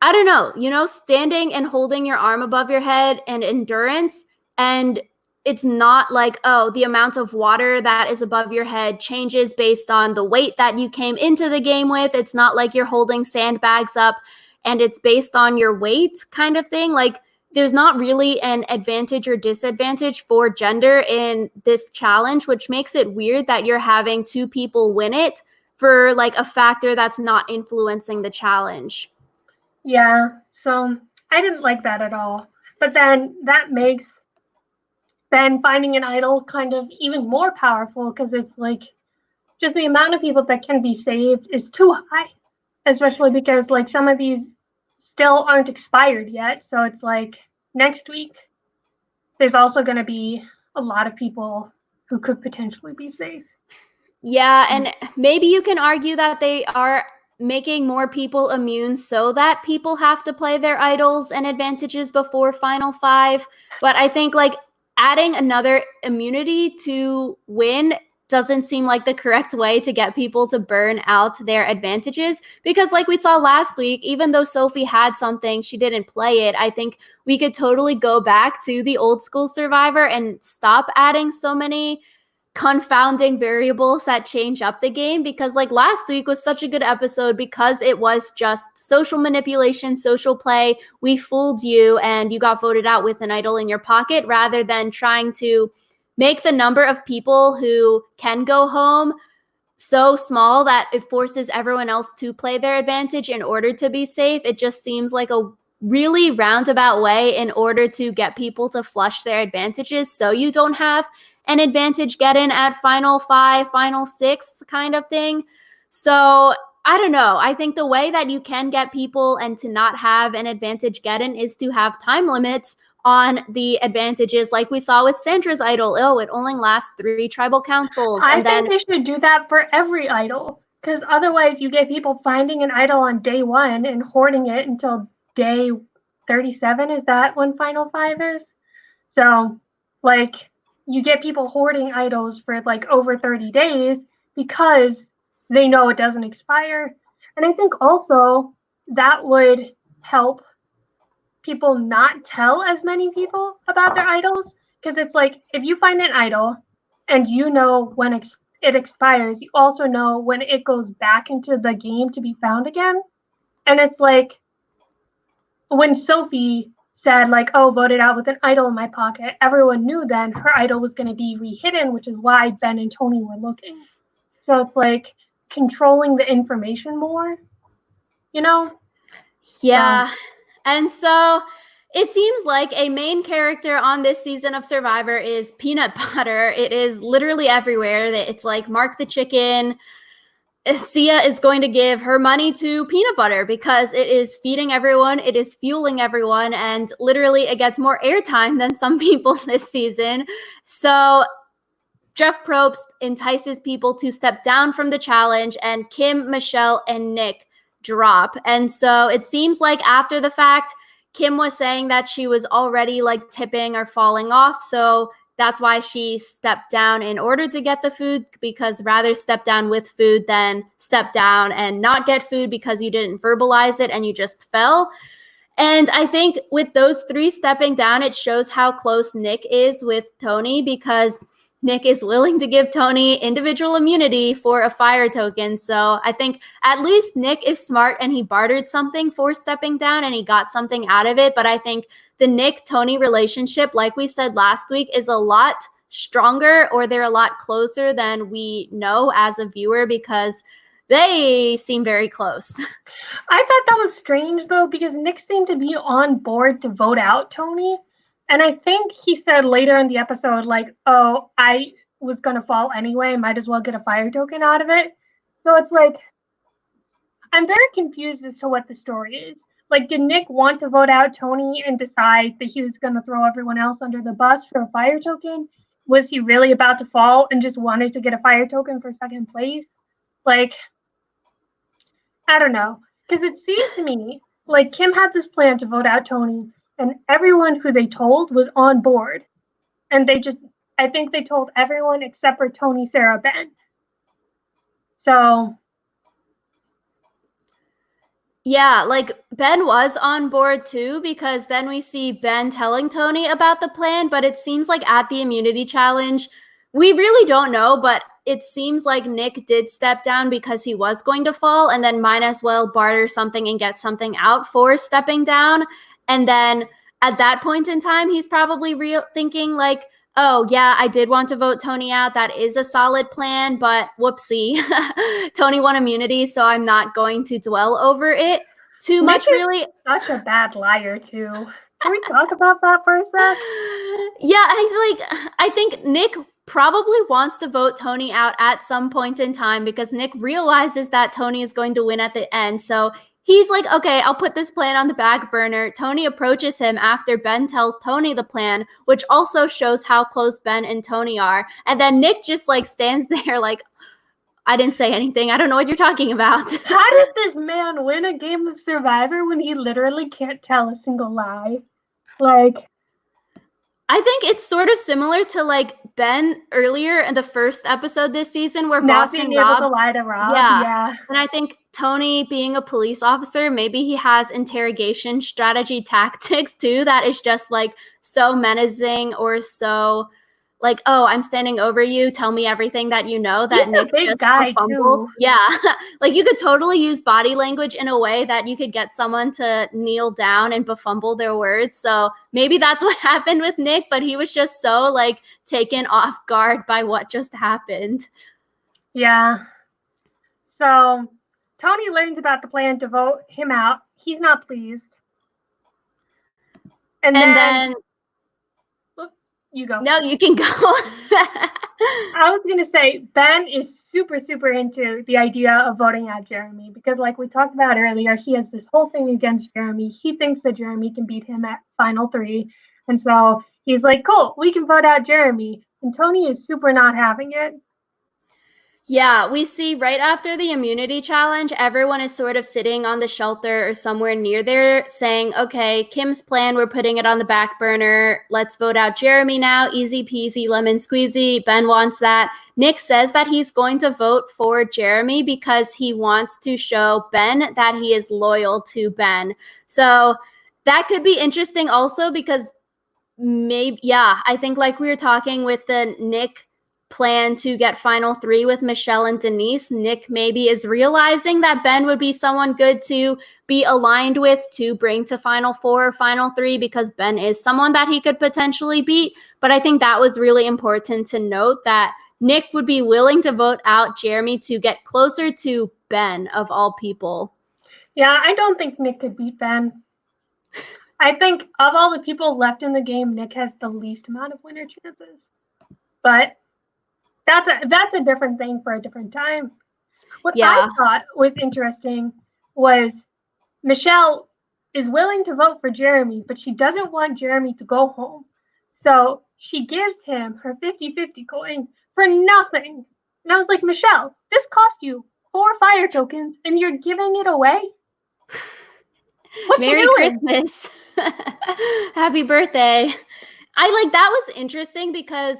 I don't know, standing and holding your arm above your head and endurance. And it's not like, oh, the amount of water that is above your head changes based on the weight that you came into the game with. It's not like you're holding sandbags up and it's based on your weight kind of thing. Like, there's not really an advantage or disadvantage for gender in this challenge, which makes it weird that you're having 2 people win it for like a factor that's not influencing the challenge. Yeah, so I didn't like that at all. But then that makes then finding an idol kind of even more powerful, because it's like just the amount of people that can be saved is too high, especially because like some of these still aren't expired yet. So it's like next week, there's also going to be a lot of people who could potentially be safe. Yeah, and maybe you can argue that they are making more people immune so that people have to play their idols and advantages before Final Five. But I think like adding another immunity to win doesn't seem like the correct way to get people to burn out their advantages, because like we saw last week, even though Sophie had something, she didn't play it. I think we could totally go back to the old school Survivor and stop adding so many confounding variables that change up the game, because like last week was such a good episode because it was just social manipulation, social play. We fooled you and you got voted out with an idol in your pocket, rather than trying to make the number of people who can go home so small that it forces everyone else to play their advantage in order to be safe. It just seems like a really roundabout way in order to get people to flush their advantages so you don't have an advantage get in at Final Five, Final Six kind of thing. So I don't know. I think the way that you can get people and to not have an advantage get in is to have time limits on the advantages, like we saw with Sandra's idol. Oh, it only lasts 3 tribal councils. I And think then they should do that for every idol, because otherwise you get people finding an idol on day 1 and hoarding it until day 37. Is that when Final Five is? So, like, you get people hoarding idols for like over 30 days because they know it doesn't expire. And I think also that would help people not tell as many people about their idols, because it's like if you find an idol and you know when it expires, you also know when it goes back into the game to be found again. And it's like when Sophie said like, oh, voted out with an idol in my pocket, everyone knew then her idol was going to be rehidden, which is why Ben and Tony were looking. So it's like controlling the information more, you know? yeah. And so it seems like a main character on this season of Survivor is peanut butter. It is literally everywhere. It's like Mark the Chicken. Sia is going to give her money to peanut butter because it is feeding everyone, it is fueling everyone, and literally it gets more airtime than some people this season. So Jeff Probst entices people to step down from the challenge, and Kim, Michelle, and Nick drop. And so it seems like after the fact, Kim was saying that she was already like tipping or falling off. So that's why she stepped down in order to get the food, because rather step down with food than step down and not get food because you didn't verbalize it and you just fell. And I think with those 3 stepping down, it shows how close Nick is with Tony, because Nick is willing to give Tony individual immunity for a fire token. So I think at least Nick is smart and he bartered something for stepping down and he got something out of it. But I think the Nick-Tony relationship, like we said last week, is a lot stronger, or they're a lot closer than we know as a viewer, because they seem very close. I thought that was strange though, because Nick seemed to be on board to vote out Tony. And I think he said later in the episode, like, oh, I was going to fall anyway, might as well get a fire token out of it. So it's like, I'm very confused as to what the story is. Like, did Nick want to vote out Tony and decide that he was going to throw everyone else under the bus for a fire token? Was he really about to fall and just wanted to get a fire token for second place? Like, I don't know. Because it seemed to me like Kim had this plan to vote out Tony, and everyone who they told was on board. And I think they told everyone except for Tony, Sarah, Ben. So. Yeah, like Ben was on board too, because then we see Ben telling Tony about the plan, but it seems like at the immunity challenge, we really don't know, but it seems like Nick did step down because he was going to fall, and then might as well barter something and get something out for stepping down. And then at that point in time, he's probably thinking like, oh, yeah, I did want to vote Tony out. That is a solid plan, but whoopsie. Tony won immunity, so I'm not going to dwell over it too Nick much, really. Is such a bad liar, too. Can we talk about that for a sec? Yeah, I think Nick probably wants to vote Tony out at some point in time, because Nick realizes that Tony is going to win at the end. So he's like, okay, I'll put this plan on the back burner. Tony approaches him after Ben tells Tony the plan, which also shows how close Ben and Tony are. And then Nick just like stands there like, I didn't say anything. I don't know what you're talking about. How did this man win a game of Survivor when he literally can't tell a single lie? Like, I think it's sort of similar to like Ben earlier in the first episode this season where not Boston being able Rob, to lie to Rob. yeah. Yeah. And I think Tony being a police officer, maybe he has interrogation strategy tactics too that is just like so menacing or so like, oh, I'm standing over you, tell me everything that you know, He's that a Nick big just guy, fumbled. too. Yeah. Like you could totally use body language in a way that you could get someone to kneel down and befumble their words. So maybe that's what happened with Nick, but he was just so like taken off guard by what just happened. Yeah. So Tony learns about the plan to vote him out. He's not pleased. And then you go. No, you can go. I was going to say, Ben is super, super into the idea of voting out Jeremy because, like we talked about earlier, he has this whole thing against Jeremy. He thinks that Jeremy can beat him at Final 3. And so he's like, cool, we can vote out Jeremy. And Tony is super not having it. Yeah, we see right after the immunity challenge, everyone is sort of sitting on the shelter or somewhere near there saying, okay, Kim's plan, we're putting it on the back burner. Let's vote out Jeremy now. Easy peasy, lemon squeezy. Ben wants that. Nick says that he's going to vote for Jeremy because he wants to show Ben that he is loyal to Ben. So that could be interesting also because maybe, yeah, I think like we were talking with the Nick plan to get Final 3 with Michelle and Denise, Nick maybe is realizing that Ben would be someone good to be aligned with to bring to Final 4 or Final 3 because Ben is someone that he could potentially beat. But I think that was really important to note that Nick would be willing to vote out Jeremy to get closer to Ben of all people. Yeah, I don't think Nick could beat Ben. I think of all the people left in the game, Nick has the least amount of winner chances. But that's a different thing for a different time. What I thought was interesting was Michelle is willing to vote for Jeremy, but she doesn't want Jeremy to go home. So she gives him her 50-50 coin for nothing. And I was like, Michelle, this cost you 4 fire tokens and you're giving it away? What Merry you doing? Christmas. Happy birthday. I like that was interesting because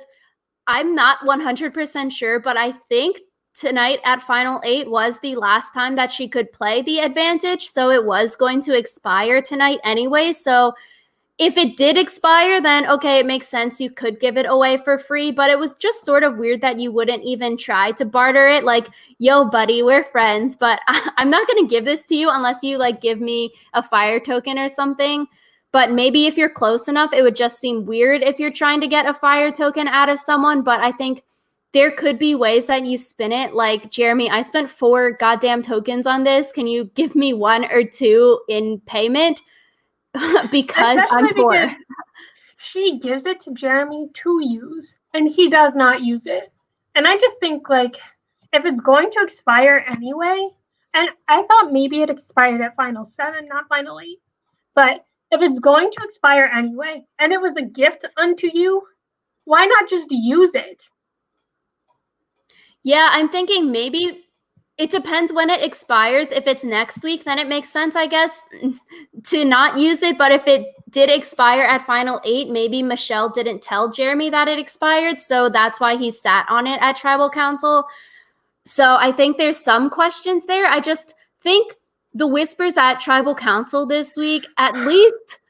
I'm not 100% sure, but I think tonight at Final 8 was the last time that she could play the advantage. So it was going to expire tonight anyway. So if it did expire, then okay, it makes sense. You could give it away for free, but it was just sort of weird that you wouldn't even try to barter it. Like, yo, buddy, we're friends, but I'm not going to give this to you unless you like give me a fire token or something. But maybe if you're close enough, it would just seem weird if you're trying to get a fire token out of someone. But I think there could be ways that you spin it. Like, Jeremy, I spent 4 goddamn tokens on this. Can you give me 1 or 2 in payment? Because especially I'm poor. Because she gives it to Jeremy to use, and he does not use it. And I just think, like, if it's going to expire anyway, and I thought maybe it expired at Final 7, not Final 8, but if it's going to expire anyway, and it was a gift unto you, why not just use it? Yeah, I'm thinking maybe it depends when it expires. If it's next week, then it makes sense, I guess, to not use it. But if it did expire at Final 8, maybe Michelle didn't tell Jeremy that it expired. So that's why he sat on it at Tribal Council. So I think there's some questions there. I just think the whispers at Tribal Council this week, at least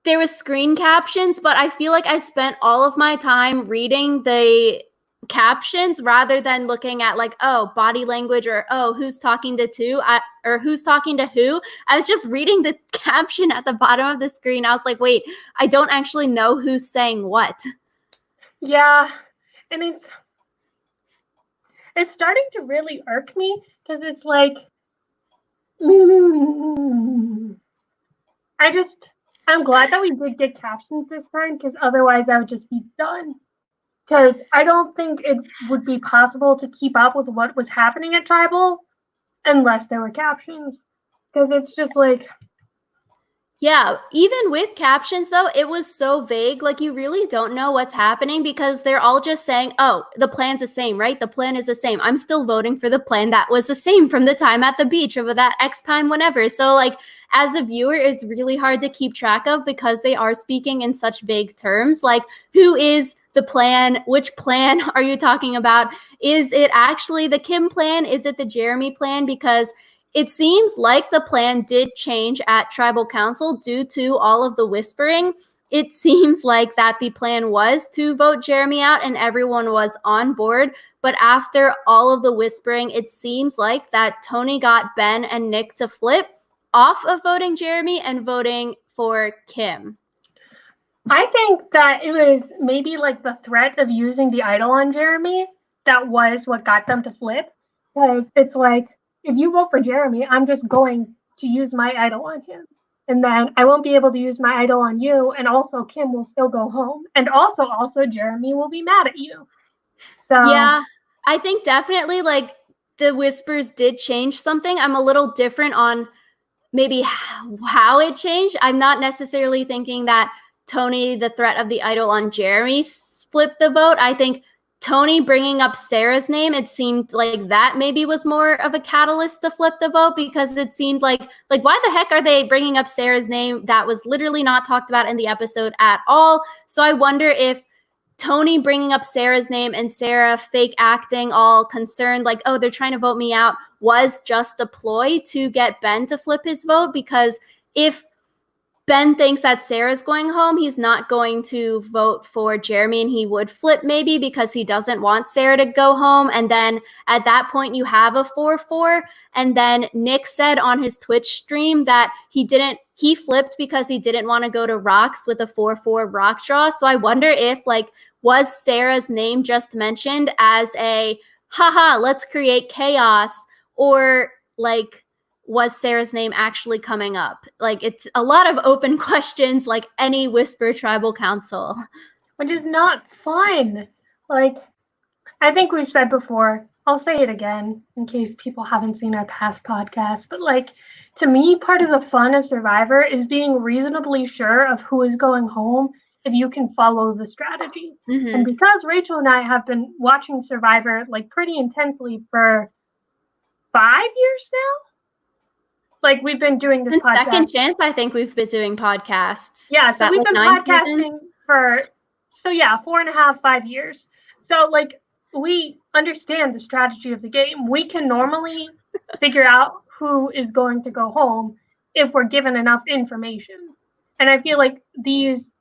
there was screen captions, but I feel like I spent all of my time reading the captions rather than looking at like, oh, body language or oh, who's talking to or who's talking to who. I was just reading the caption at the bottom of the screen. I was like, wait, I don't actually know who's saying what. Yeah, and it's starting to really irk me because it's like I'm glad that we did get captions this time because otherwise I would just be done. Because I don't think it would be possible to keep up with what was happening at Tribal unless there were captions. Because it's just like, Yeah, even with captions though, it was so vague. Like you really don't know what's happening because they're all just saying, "Oh, the plan's the same, right? The plan is the same." I'm still voting for the plan that was the same from the time at the beach or that X time whenever. So like as a viewer, it's really hard to keep track of because they are speaking in such vague terms. Like who is the plan? Which plan are you talking about? Is it actually the Kim plan? Is it the Jeremy plan? Because it seems like the plan did change at tribal council due to all of the whispering. It seems like that the plan was to vote Jeremy out and everyone was on board. But after all of the whispering, it seems like that Tony got Ben and Nick to flip off of voting Jeremy and voting for Kim. I think that it was maybe like the threat of using the idol on Jeremy that was what got them to flip. Because it's like, if you vote for Jeremy, I'm just going to use my idol on him. And then I won't be able to use my idol on you. And also, Kim will still go home. And also, Jeremy will be mad at you. So, yeah, I think definitely like the whispers did change something. I'm a little different on maybe how it changed. I'm not necessarily thinking that Tony, the threat of the idol on Jeremy, flipped the vote. I think Tony bringing up Sarah's name, it seemed like that maybe was more of a catalyst to flip the vote because it seemed like why the heck are they bringing up Sarah's name? That was literally not talked about in the episode at all. So I wonder if Tony bringing up Sarah's name and Sarah fake acting all concerned, like, oh, they're trying to vote me out, was just a ploy to get Ben to flip his vote. Because if Ben thinks that Sarah's going home, he's not going to vote for Jeremy and he would flip maybe because he doesn't want Sarah to go home. And then at that point, you have a 4-4. And then Nick said on his Twitch stream that he flipped because he didn't want to go to rocks with a 4-4 rock draw. So I wonder if was Sarah's name just mentioned as a haha, let's create chaos, or was Sarah's name actually coming up? It's a lot of open questions, like any Whisper tribal council. which is not fun. I think we've said before, I'll say it again in case people haven't seen our past podcasts, but to me, part of the fun of Survivor is being reasonably sure of who is going home if you can follow the strategy. Mm-hmm. And because Rachel and I have been watching Survivor pretty intensely for 5 years now, we've been doing this podcast. Second Chance, I think we've been doing podcasts. Yeah, so we've been podcasting for 4.5, 5 years. So we understand the strategy of the game. We can normally figure out who is going to go home if we're given enough information. And I feel like these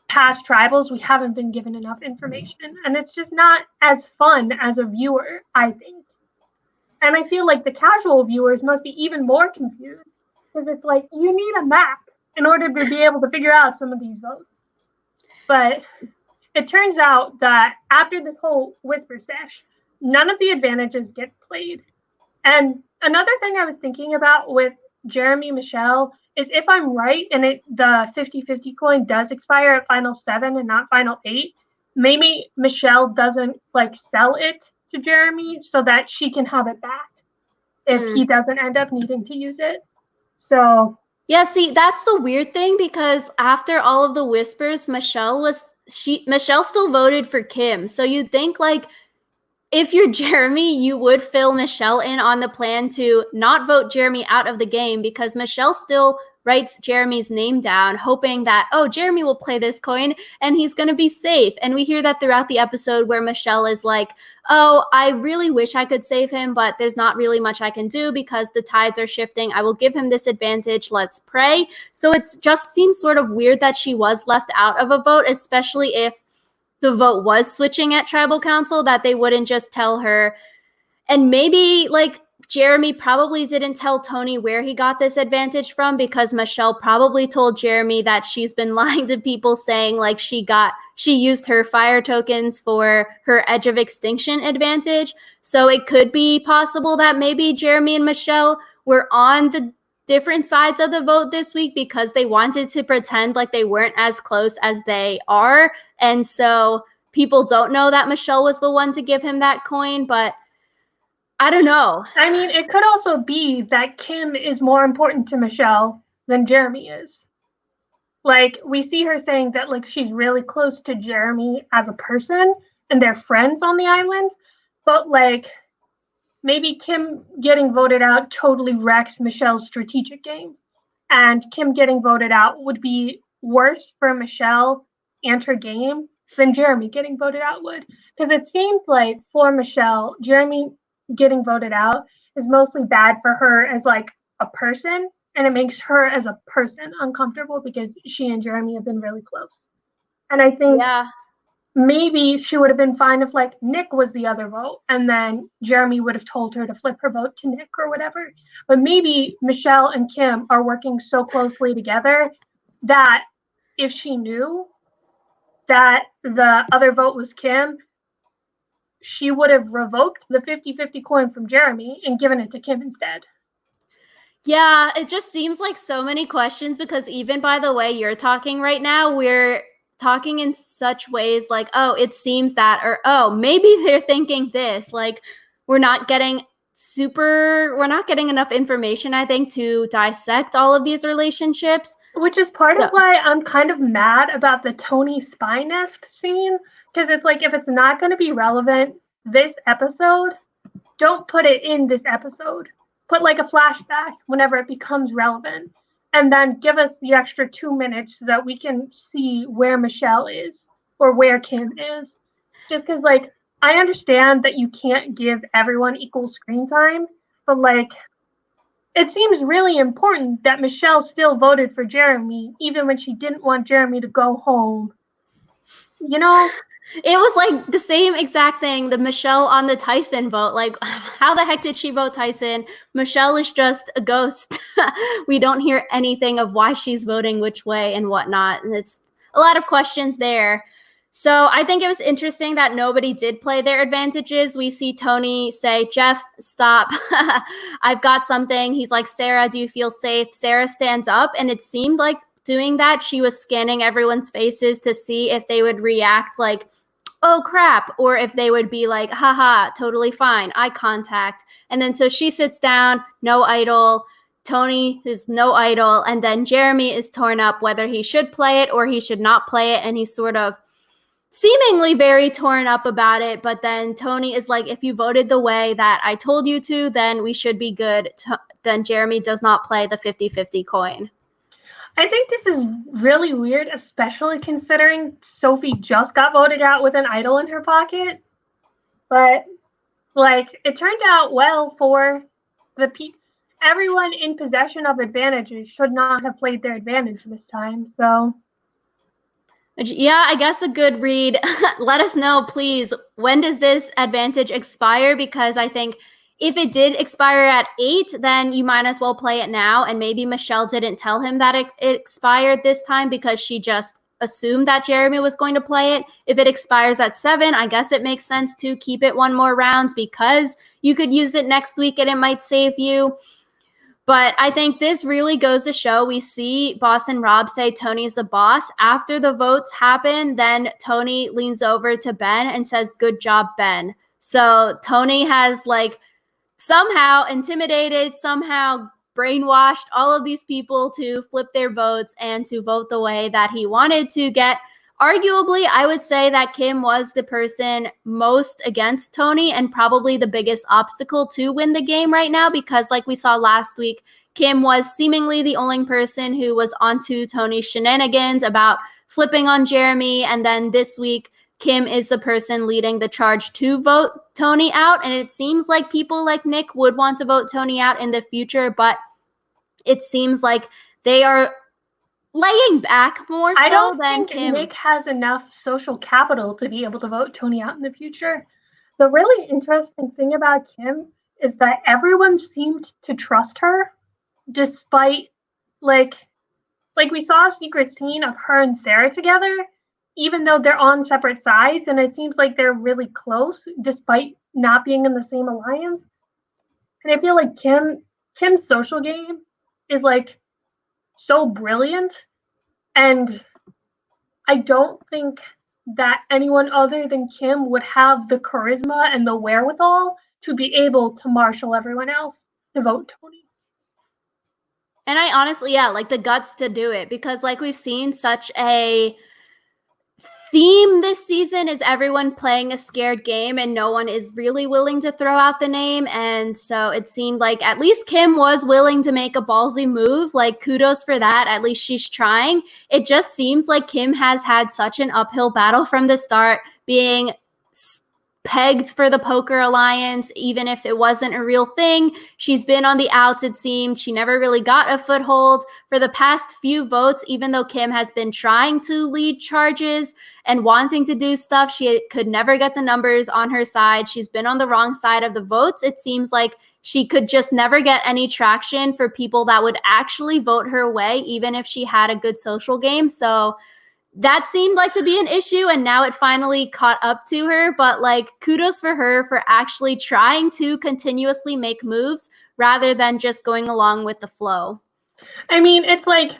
past tribals, we haven't been given enough information. And it's just not as fun as a viewer, I think. And I feel like the casual viewers must be even more confused because it's you need a map in order to be able to figure out some of these votes. But it turns out that after this whole Whisper sesh, none of the advantages get played. And another thing I was thinking about with Jeremy Michelle is if I'm right and the 50-50 coin does expire at Final 7 and not Final 8, maybe Michelle doesn't sell it to Jeremy so that she can have it back if he doesn't end up needing to use it. So yeah, see, that's the weird thing because after all of the whispers, Michelle still voted for Kim. So you'd think if you're Jeremy, you would fill Michelle in on the plan to not vote Jeremy out of the game because Michelle still writes Jeremy's name down, hoping that, oh, Jeremy will play this coin and he's going to be safe. And we hear that throughout the episode where Michelle is like, oh, I really wish I could save him, but there's not really much I can do because the tides are shifting. I will give him this advantage. Let's pray. So it just seems sort of weird that she was left out of a vote, especially if the vote was switching at tribal council, that they wouldn't just tell her. And maybe Jeremy probably didn't tell Tony where he got this advantage from because Michelle probably told Jeremy that she's been lying to people saying she used her fire tokens for her Edge of Extinction advantage. So it could be possible that maybe Jeremy and Michelle were on the different sides of the vote this week because they wanted to pretend like they weren't as close as they are. And so people don't know that Michelle was the one to give him that coin, but I don't know. I mean, it could also be that Kim is more important to Michelle than Jeremy is. Like, we see her saying that, like, she's really close to Jeremy as a person and they're friends on the island, but, like, maybe Kim getting voted out totally wrecks Michelle's strategic game. And Kim getting voted out would be worse for Michelle and her game than Jeremy getting voted out would. Because it seems like for Michelle, Jeremy getting voted out is mostly bad for her as like a person, and it makes her as a person uncomfortable because she and Jeremy have been really close. And I think Yeah. maybe she would have been fine if like Nick was the other vote and then Jeremy would have told her to flip her vote to Nick or whatever. But maybe Michelle and Kim are working so closely together that if she knew that the other vote was Kim, she would have revoked the 50-50 coin from Jeremy and given it to Kim instead. Yeah, it just seems like so many questions because even by the way you're talking right now, we're talking in such ways like, oh, it seems that, or oh, maybe they're thinking this. Like, we're not getting enough information, I think, to dissect all of these relationships. Which is part of why I'm kind of mad about the Tony spy nest scene. Because it's like, if it's not going to be relevant this episode, don't put it in this episode. Put like a flashback whenever it becomes relevant. And then give us the extra 2 minutes so that we can see where Michelle is or where Kim is. Just because, like, I understand that you can't give everyone equal screen time, but like, it seems really important that Michelle still voted for Jeremy, even when she didn't want Jeremy to go home. You know? It was like the same exact thing, the Michelle on the Tyson vote. Like, how the heck did she vote Tyson? Michelle is just a ghost. We don't hear anything of why she's voting which way and whatnot. And it's a lot of questions there. So I think it was interesting that nobody did play their advantages. We see Tony say, Jeff, stop. I've got something. He's like, Sarah, do you feel safe? Sarah stands up, and it seemed like doing that, she was scanning everyone's faces to see if they would react like, oh crap, or if they would be like, haha, totally fine, eye contact. And then so she sits down, no idol. Tony is no idol. And then Jeremy is torn up whether he should play it or he should not play it. And he's sort of seemingly very torn up about it. But then Tony is like, if you voted the way that I told you to, then we should be good. Then Jeremy does not play the 50-50 coin. I think this is really weird, especially considering Sophie just got voted out with an idol in her pocket. But, like, it turned out well for the everyone in possession of advantages should not have played their advantage this time, so. Yeah, I guess a good read. Let us know, please. When does this advantage expire? Because I think if it did expire at 8, then you might as well play it now. And maybe Michelle didn't tell him that it expired this time because she just assumed that Jeremy was going to play it. If it expires at 7, I guess it makes sense to keep it one more round because you could use it next week and it might save you. But I think this really goes to show, we see Boss and Rob say Tony's a boss. After the votes happen, then Tony leans over to Ben and says, good job, Ben. So Tony has like somehow intimidated, somehow brainwashed all of these people to flip their votes and to vote the way that he wanted to get. Arguably, I would say that Kim was the person most against Tony and probably the biggest obstacle to win the game right now because, like we saw last week, Kim was seemingly the only person who was onto Tony's shenanigans about flipping on Jeremy. And then this week, Kim is the person leading the charge to vote Tony out. And it seems like people like Nick would want to vote Tony out in the future, but it seems like they are laying back more I so don't than think Kim. Nick has enough social capital to be able to vote Tony out in the future. The really interesting thing about Kim is that everyone seemed to trust her despite like we saw a secret scene of her and Sarah together, even though they're on separate sides, and it seems like they're really close despite not being in the same alliance. And I feel like Kim's social game is like so brilliant, and I don't think that anyone other than Kim would have the charisma and the wherewithal to be able to marshal everyone else to vote Tony. And I honestly, like the guts to do it, because like we've seen such a theme this season is everyone playing a scared game and no one is really willing to throw out the name. And so it seemed like at least Kim was willing to make a ballsy move. Like, kudos for that. At least she's trying. It just seems like Kim has had such an uphill battle from the start, being pegged for the poker alliance, even if it wasn't a real thing. She's been on the outs, it seems. She never really got a foothold for the past few votes. Even though Kim has been trying to lead charges and wanting to do stuff, she could never get the numbers on her side. She's been on the wrong side of the votes. It seems like she could just never get any traction for people that would actually vote her way, even if she had a good social game. So that seemed like to be an issue, and now it finally caught up to her. But like, kudos for her for actually trying to continuously make moves rather than just going along with the flow. I mean, it's like,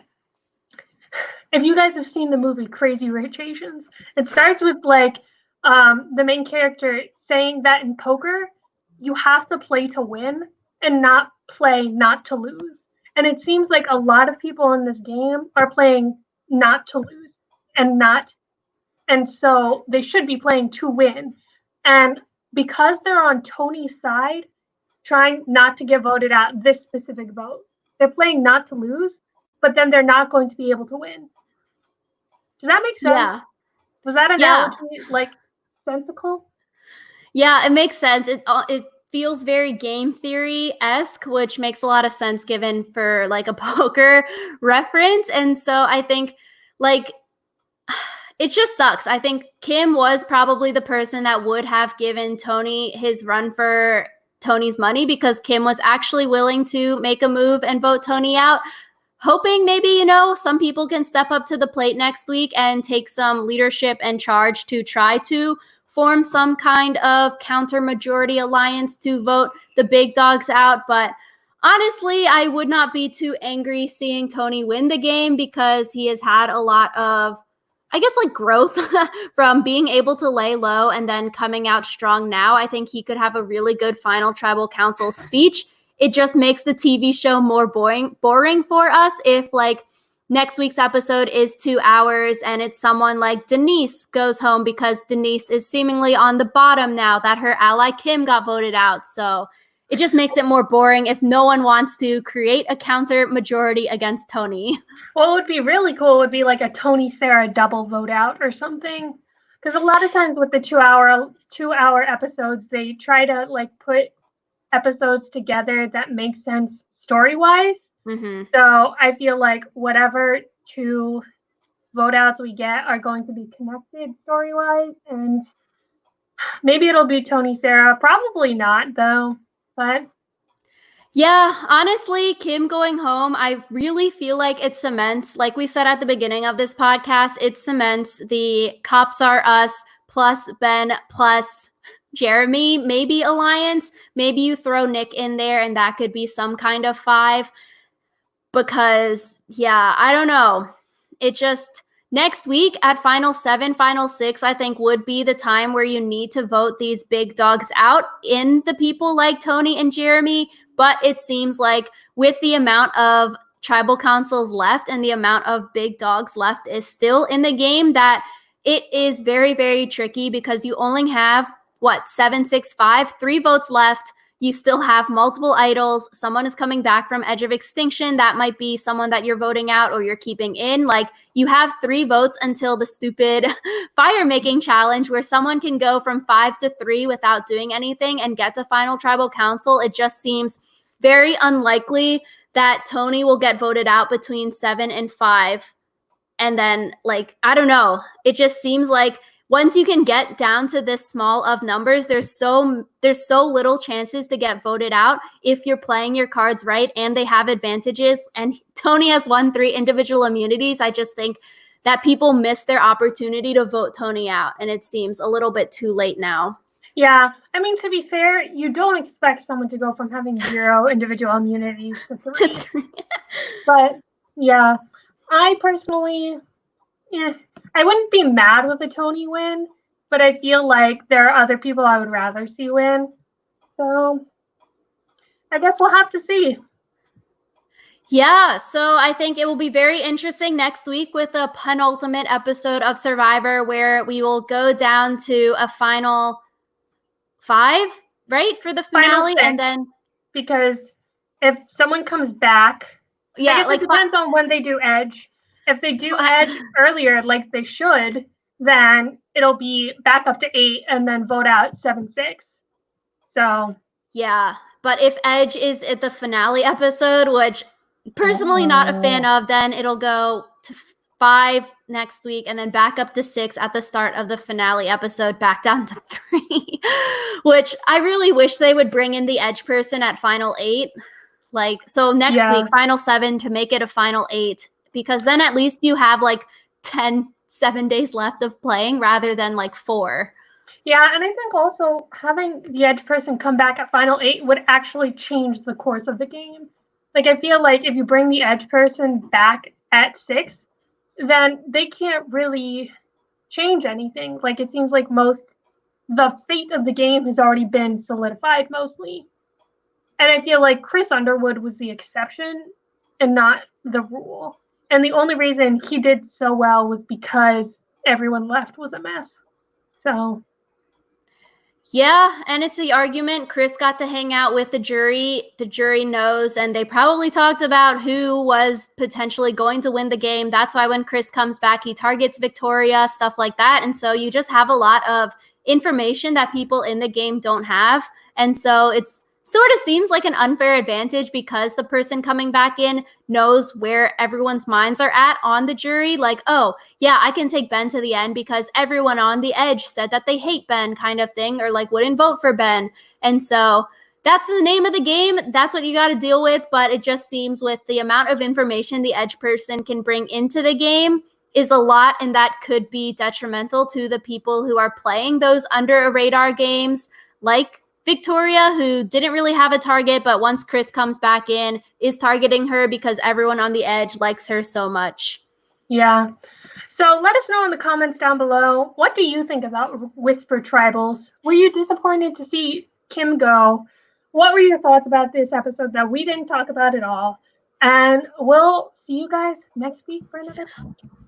if you guys have seen the movie Crazy Rich Asians, it starts with like the main character saying that in poker, you have to play to win and not play not to lose. And it seems like a lot of people in this game are playing not to lose and so they should be playing to win. And because they're on Tony's side, trying not to get voted out this specific vote, they're playing not to lose, but then they're not going to be able to win. Does that make sense? Yeah. Was that analogy like sensical? Yeah, it makes sense. It feels very game theory-esque, which makes a lot of sense given for like a poker reference. And so I think like it just sucks. I think Kim was probably the person that would have given Tony his run for Tony's money, because Kim was actually willing to make a move and vote Tony out, hoping maybe, some people can step up to the plate next week and take some leadership and charge to try to form some kind of counter majority alliance to vote the big dogs out. But honestly, I would not be too angry seeing Tony win the game, because he has had a lot of, I guess, like growth from being able to lay low and then coming out strong now. I think he could have a really good final tribal council speech. It just makes the TV show more boring for us if like next week's episode is 2 hours and it's someone like Denise goes home because Denise is seemingly on the bottom now that her ally Kim got voted out. So it just makes it more boring if no one wants to create a counter majority against Tony. What would be really cool would be like a Tony Sarah double vote out or something. Because a lot of times with the 2-hour episodes, they try to like put episodes together that make sense story-wise. Mm-hmm. So I feel like whatever 2 vote outs we get are going to be connected story-wise, and maybe it'll be Tony Sarah. Probably not though, but yeah, honestly, Kim going home, I really feel like it cements, like we said at the beginning of this podcast, it cements the Cops Are Us plus Ben plus Jeremy maybe alliance. Maybe you throw Nick in there and that could be some kind of 5. Because, yeah, I don't know. It just, next week at Final 7, Final 6, I think would be the time where you need to vote these big dogs out in the people like Tony and Jeremy. But it seems like with the amount of tribal councils left and the amount of big dogs left is still in the game, that it is very, very tricky, because you only have, 7, 6, 5, 3 votes left. You still have multiple idols. Someone is coming back from Edge of Extinction. That might be someone that you're voting out or you're keeping in. Like, you have 3 votes until the stupid fire making challenge where someone can go from 5 to 3 without doing anything and get to final tribal council. It just seems very unlikely that Tony will get voted out between 7 and 5. And then, like, I don't know. It just seems like once you can get down to this small of numbers, there's so little chances to get voted out if you're playing your cards right and they have advantages. And Tony has won 3 individual immunities. I just think that people miss their opportunity to vote Tony out, and it seems a little bit too late now. Yeah, I mean, to be fair, you don't expect someone to go from having 0 individual immunities to 3. But yeah, I personally, I wouldn't be mad with a Tony win, but I feel like there are other people I would rather see win. So I guess we'll have to see. Yeah, so I think it will be very interesting next week with a penultimate episode of Survivor where we will go down to a final 5, right, for the Final finale, 6, and then because if someone comes back, I yeah, guess it like depends on when they do Edge. If they do Edge earlier, like they should, then it'll be back up to 8 and then vote out 7-6. So yeah, but if Edge is at the finale episode, which personally not a fan of, then it'll go to 5 next week and then back up to 6 at the start of the finale episode, back down to 3, which I really wish they would bring in the Edge person at final 8. Like, so next week, final 7 to make it a final 8, because then at least you have like 7 days left of playing rather than like 4. Yeah, and I think also having the Edge person come back at final 8 would actually change the course of the game. Like, I feel like if you bring the Edge person back at 6, then they can't really change anything. Like, it seems like the fate of the game has already been solidified mostly. And I feel like Chris Underwood was the exception and not the rule. And the only reason he did so well was because everyone left was a mess. So yeah, and it's the argument. Chris got to hang out with the jury. The jury knows, and they probably talked about who was potentially going to win the game. That's why when Chris comes back, he targets Victoria, stuff like that. And so you just have a lot of information that people in the game don't have. And so it's sort of seems like an unfair advantage because the person coming back in knows where everyone's minds are at on the jury. Like, oh, yeah, I can take Ben to the end because everyone on the Edge said that they hate Ben, kind of thing, or like wouldn't vote for Ben. And so that's the name of the game. That's what you got to deal with. But it just seems with the amount of information the Edge person can bring into the game is a lot, and that could be detrimental to the people who are playing those under a radar games, like Victoria, who didn't really have a target, but once Chris comes back in, is targeting her because everyone on the Edge likes her so much. yeah. So let us know in the comments down below, what do you think about Whisper Tribals? Were you disappointed to see Kim go? What were your thoughts about this episode that we didn't talk about at all? And we'll see you guys next week for another podcast.